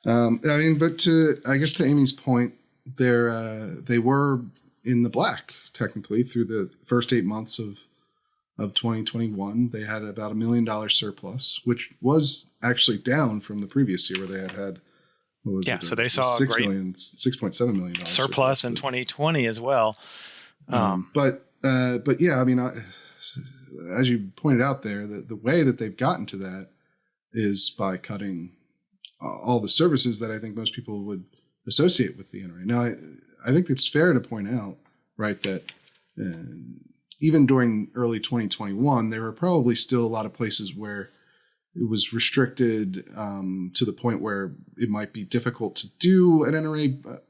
But I guess to Amy's point, they were in the black technically through the first 8 months of 2021. They had about $1 million surplus, which was actually down from the previous year where they had what was it? So they saw a great $6.7 million surplus in 2020 as well. But yeah, as you pointed out there, the way that they've gotten to that is by cutting all the services that I think most people would associate with the NRA. Now, I think it's fair to point out, right, that even during early 2021, there were probably still a lot of places where it was restricted to the point where it might be difficult to do an NRA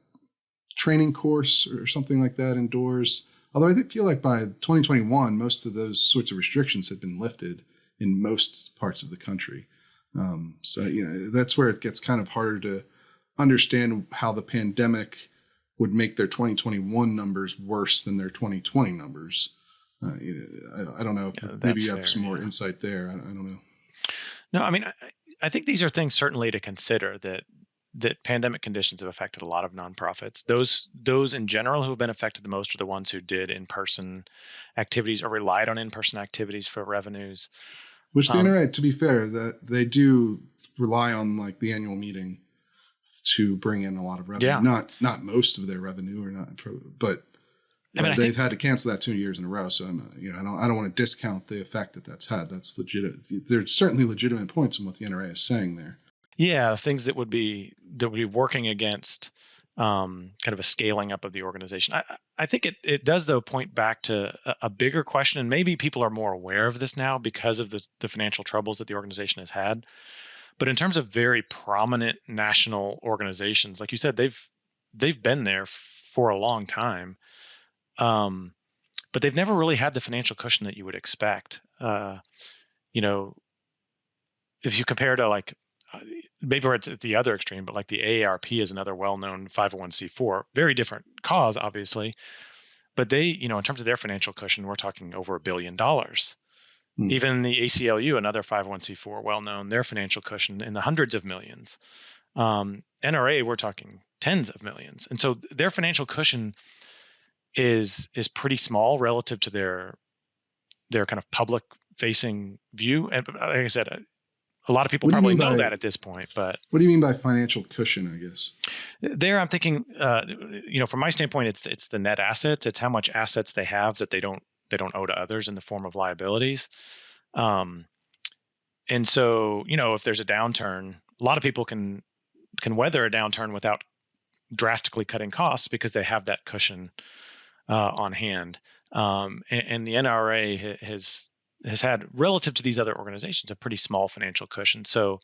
training course or something like that indoors. Although I feel like by 2021, most of those sorts of restrictions had been lifted in most parts of the country. So that's where it gets kind of harder to understand how the pandemic would make their 2021 numbers worse than their 2020 numbers. I don't know. Maybe you have some more insight there. I don't know. No, I think these are things certainly to consider that pandemic conditions have affected a lot of nonprofits. Those in general who have been affected the most are the ones who did in-person activities or relied on in-person activities for revenues. Which the NRA, to be fair, that they do rely on like the annual meeting to bring in a lot of revenue. Yeah. Not most of their revenue, or not, but they've had to cancel that 2 years in a row. So I don't want to discount the effect that that's had. That's legit. There's certainly legitimate points in what the NRA is saying there. Yeah, things that would be working against kind of a scaling up of the organization. I think it does, though, point back to a bigger question, and maybe people are more aware of this now because of the financial troubles that the organization has had. But in terms of very prominent national organizations, like you said, they've been there for a long time, but they've never really had the financial cushion that you would expect. If you compare to like maybe where it's at the other extreme, but like the AARP is another well-known 501c4, very different cause, obviously. But they, in terms of their financial cushion, we're talking over $1 billion. Even the ACLU, another 501c4, well-known, their financial cushion in the hundreds of millions. NRA, we're talking tens of millions. And so their financial cushion is pretty small relative to their kind of public-facing view. And like I said, a lot of people probably know that at this point, but what do you mean by financial cushion? I guess there I'm thinking, from my standpoint, it's the net assets. It's how much assets they have that they don't owe to others in the form of liabilities. And so, if there's a downturn, a lot of people can weather a downturn without drastically cutting costs because they have that cushion on hand. And the NRA has had, relative to these other organizations, a pretty small financial cushion. So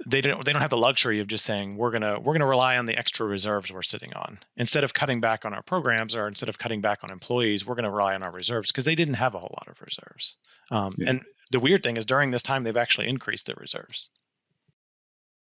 they don't have the luxury of just saying we're gonna rely on the extra reserves we're sitting on. Instead of cutting back on our programs, or instead of cutting back on employees, we're gonna rely on our reserves, because they didn't have a whole lot of reserves. And the weird thing is, during this time, they've actually increased their reserves.